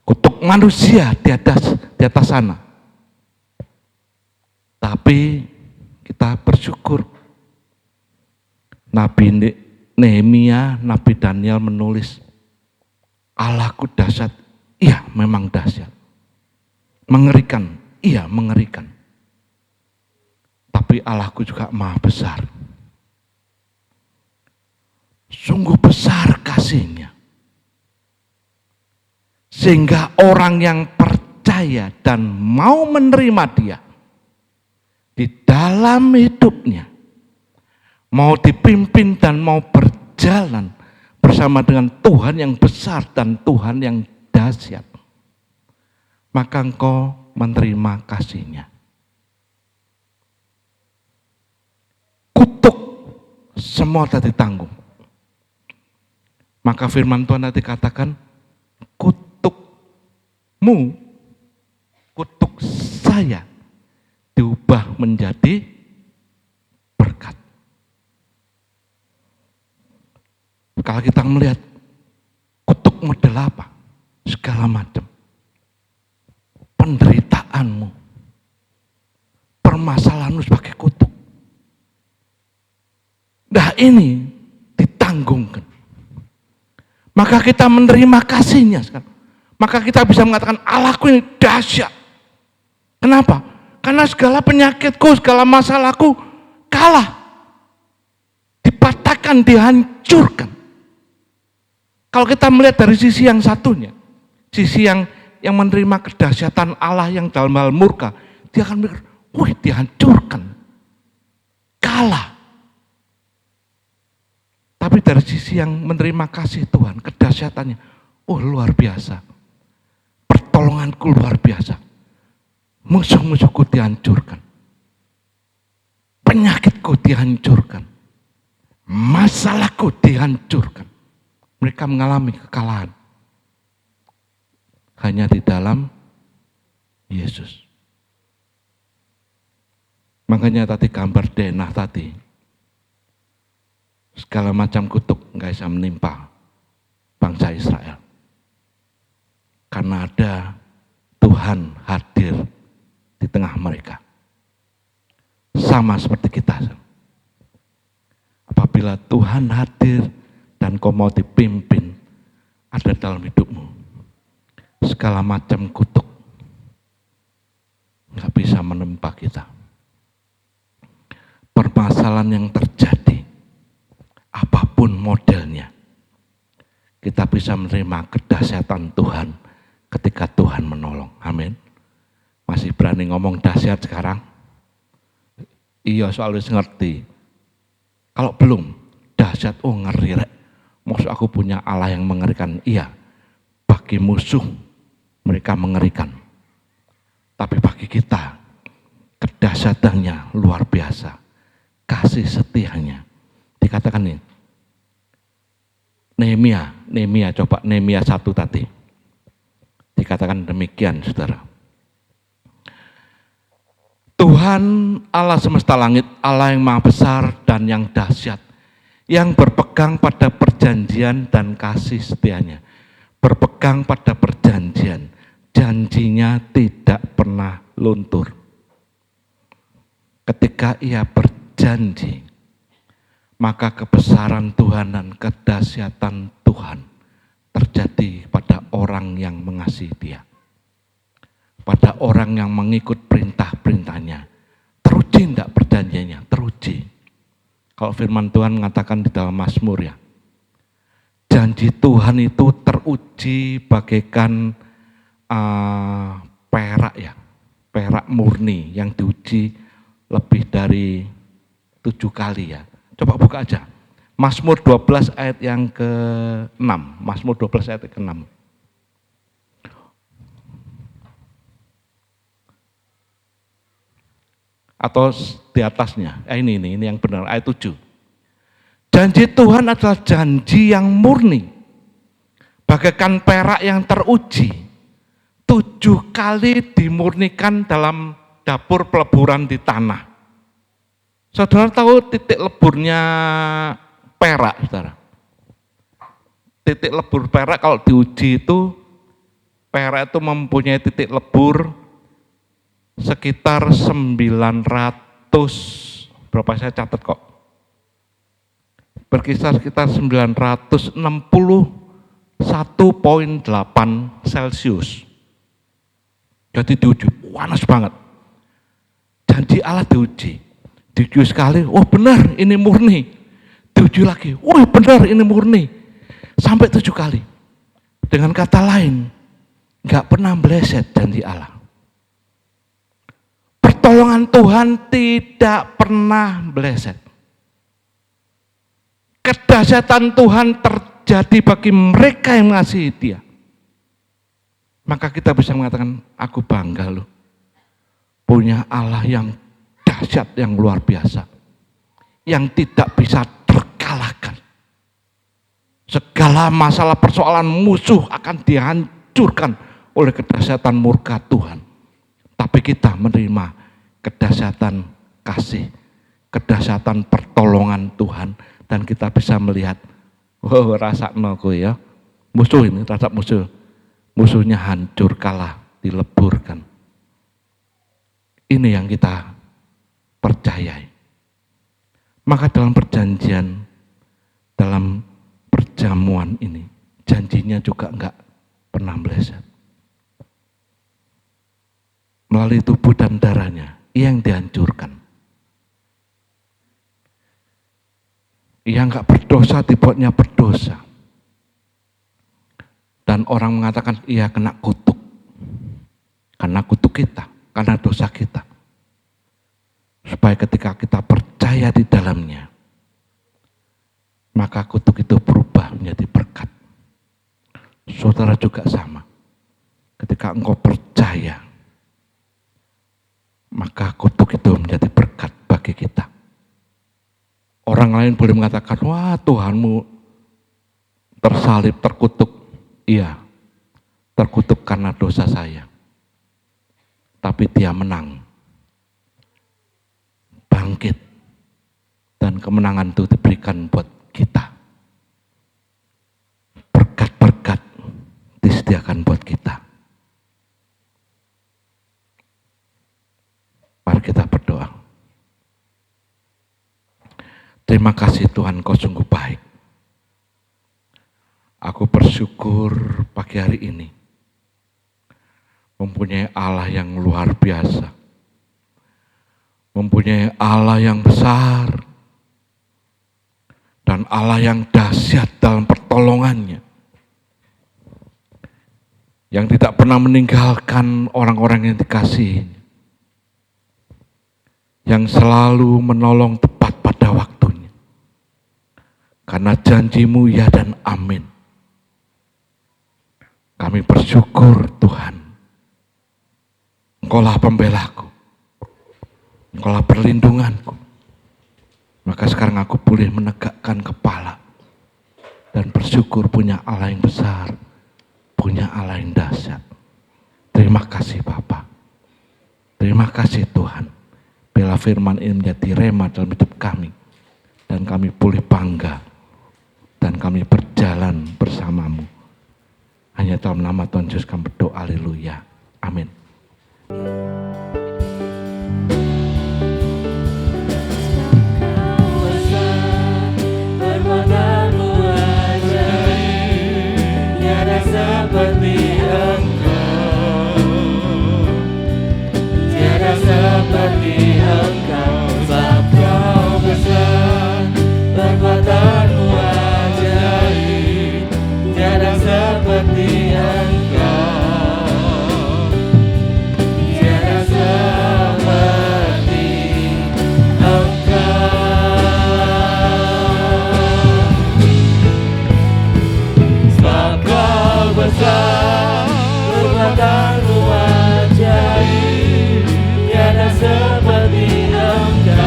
Kutuk manusia di atas sana. Tapi kita bersyukur. Nabi Nehemia, Nabi Daniel menulis, Allahku dahsyat, iya memang dahsyat. Mengerikan, iya mengerikan. Tapi Allahku juga maha besar. Sungguh besar kasihnya. Sehingga orang yang percaya percaya dan mau menerima dia di dalam hidupnya, mau dipimpin dan mau berjalan bersama dengan Tuhan yang besar dan Tuhan yang dahsyat, maka engkau menerima kasih-Nya. Kutuk semua tadi tanggung. Maka firman Tuhan tadi katakan, kutukmu, kutuk saya diubah menjadi berkat. Kalau kita melihat kutuk model apa? Segala macam. Penderitaanmu, permasalahanmu sebagai kutuk. Nah ini ditanggungkan. Maka kita menerima kasih-Nya sekarang. Maka kita bisa mengatakan Allahku ini dahsyat. Kenapa? Karena segala penyakitku, segala masalahku kalah. Dipatahkan, dihancurkan. Kalau kita melihat dari sisi yang satunya, sisi yang menerima kedahsyatan Allah yang dalam hal murka, dia akan mikir, wih dihancurkan, kalah. Tapi dari sisi yang menerima kasih Tuhan, kedahsyatannya, oh luar biasa. Pertolonganku luar biasa. Musuh-musuhku dihancurkan. Penyakitku dihancurkan. Masalahku dihancurkan. Mereka mengalami kekalahan. Hanya di dalam Yesus. Makanya tadi gambar denah tadi. Segala macam kutuk nggak bisa menimpa bangsa Israel. Karena ada Tuhan hadir di tengah mereka. Sama seperti kita. Apabila Tuhan hadir dan kau mau dipimpin ada dalam hidupmu, segala macam kutuk nggak bisa menempa kita. Permasalahan yang terjadi, apapun modelnya, kita bisa menerima kedahsyatan Tuhan ketika Tuhan menolong. Amin. Masih berani ngomong dahsyat sekarang? Iya, soalnya ngerti. Kalau belum, dahsyat, oh ngeri rek. Maksud aku punya Allah yang mengerikan. Iya, bagi musuh mereka mengerikan. Tapi bagi kita, kedahsyatannya luar biasa. Kasih setianya. Dikatakan nih, Nehemia, coba Nehemia 1 tadi. Dikatakan demikian, saudara. Tuhan Allah semesta langit, Allah yang maha besar dan yang dahsyat, yang berpegang pada perjanjian dan kasih setianya. Berpegang pada perjanjian, janjinya tidak pernah luntur. Ketika ia berjanji, maka kebesaran Tuhan dan kedahsyatan Tuhan terjadi pada orang yang mengasihi Dia. Pada orang yang mengikut perintah-perintahnya. Teruji tidak perjanjiannya? Teruji. Kalau firman Tuhan mengatakan di dalam Mazmur ya, janji Tuhan itu teruji bagaikan perak ya, perak murni yang diuji lebih dari 7 kali ya. Coba buka aja. Mazmur 12 ayat yang ke-6. Mazmur 12 ayat ke-6. Atau di atasnya. Ini yang benar, ayat 7. Janji Tuhan adalah janji yang murni. Bagaikan perak yang teruji. 7 kali dimurnikan dalam dapur peleburan di tanah. Saudara tahu titik leburnya perak, saudara? Titik lebur perak kalau diuji itu, perak itu mempunyai titik lebur sekitar 900, berapa saya catat kok? Berkisar sekitar 961,8 Celcius. Jadi diuji, panas banget. Janji Allah diuji sekali, oh benar ini murni. Diuji lagi, oh benar ini murni. Sampai 7 kali. Dengan kata lain, nggak pernah meleset janji Allah. Pertolongan Tuhan tidak pernah meleset. Kedahsyatan Tuhan terjadi bagi mereka yang mengasihi Dia. Maka kita bisa mengatakan, aku bangga loh, punya Allah yang dahsyat, yang luar biasa, yang tidak bisa terkalahkan. Segala masalah persoalan musuh akan dihancurkan oleh kedahsyatan murka Tuhan. Tapi kita menerima kedahsyatan kasih, kedahsyatan pertolongan Tuhan, dan kita bisa melihat, oh rasakno kowe ya, musuh ini terhadap musuhnya hancur, kalah, dileburkan. Ini yang kita percayai. Maka dalam perjanjian, dalam perjamuan ini, janjinya juga enggak pernah meleset. Melalui tubuh dan darahnya, Ia yang dihancurkan. Ia enggak berdosa, dibuatnya berdosa. Dan orang mengatakan ia kena kutuk. Karena kutuk kita, karena dosa kita. Supaya ketika kita percaya di dalamnya, maka kutuk itu berubah menjadi berkat. Saudara juga sama. Ketika engkau percaya, maka kutuk itu menjadi berkat bagi kita. Orang lain boleh mengatakan, wah Tuhanmu tersalib, terkutuk. Iya, terkutuk karena dosa saya. Tapi Dia menang, bangkit, dan kemenangan itu diberikan buat kita. Berkat-berkat disediakan buat kita. Mari kita berdoa. Terima kasih Tuhan, Kau sungguh baik. Aku bersyukur pagi hari ini mempunyai Allah yang luar biasa, mempunyai Allah yang besar, dan Allah yang dahsyat dalam pertolongannya, yang tidak pernah meninggalkan orang-orang yang dikasihi, yang selalu menolong tepat pada waktunya. Karena janji-Mu ya dan amin. Kami bersyukur Tuhan, Engkaulah pembelaku, Engkaulah perlindunganku. Maka sekarang aku boleh menegakkan kepala dan bersyukur punya Allah yang besar, punya Allah yang dahsyat. Terima kasih Bapa, terima kasih Tuhan. Bila firman ini menjadi rema dalam hidup kami, dan kami boleh bangga, dan kami berjalan bersama-Mu. Hanya dalam nama Tuhan Yesus kami berdoa, haleluya, amin. Perbuatanmu ajaib, tiada seperti Engkau, tiada seperti Engkau, sebab Kau besar. Perbuatanmu ajaib, tiada seperti Engkau, tiada seperti Engkau. Sebab Kau besar, perbuatanmu ajaib, tiada seperti Engkau,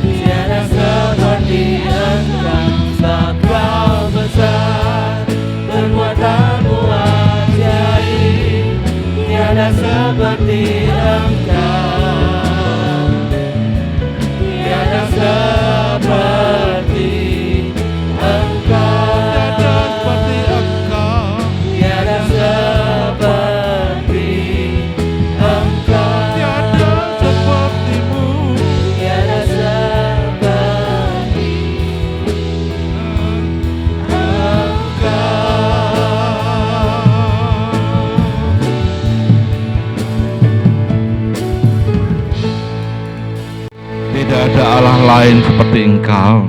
tiada seperti Engkau. Sebab Kau besar, perbuatanmu ajaib, tiada seperti Engkau, tiada seperti Engkau, tiada seperti Engkau, tiada sepertimu, tiada seperti Tidak ada Allah lain seperti Engkau.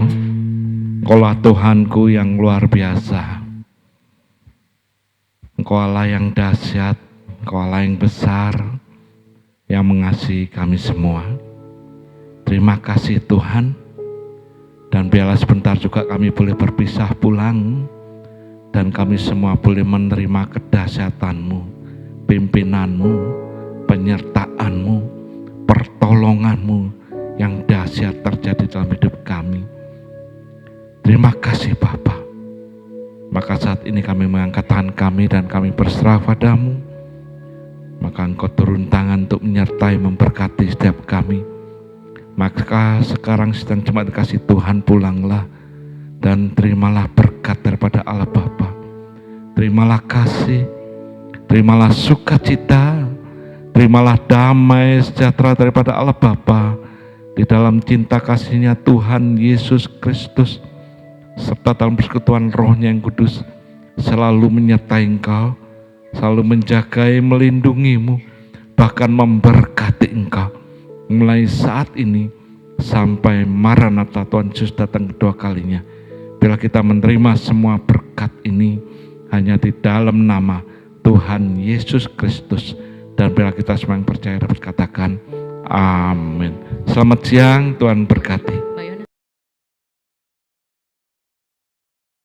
Engkaulah Tuhanku yang luar biasa. Engkau Allah yang dahsyat, Engkau Allah yang besar, yang mengasihi kami semua. Terima kasih Tuhan, dan biarlah sebentar juga kami boleh berpisah pulang, dan kami semua boleh menerima kedahsyatan-Mu, pimpinanmu, penyertaan-Mu, pertolongan-Mu yang dahsyat terjadi dalam hidup kami. Terima kasih Bapa. Maka saat ini kami mengangkat tangan kami dan kami berserah padamu. Maka Engkau turun tangan untuk menyertai, memberkati setiap kami. Maka sekarang sedang jemaat kasih Tuhan, pulanglah dan terimalah berkat daripada Allah Bapa. Terimalah kasih, terimalah sukacita, terimalah damai sejahtera daripada Allah Bapa di dalam cinta kasih-Nya Tuhan Yesus Kristus, serta dalam persekutuan Roh-Nya yang kudus, selalu menyertai engkau, selalu menjagai, melindungimu, bahkan memberkati engkau mulai saat ini sampai Maranatha Tuhan Yesus datang kedua kalinya. Bila kita menerima semua berkat ini hanya di dalam nama Tuhan Yesus Kristus, dan bila kita semua yang percaya dapat katakan amin. Selamat siang, Tuhan berkati.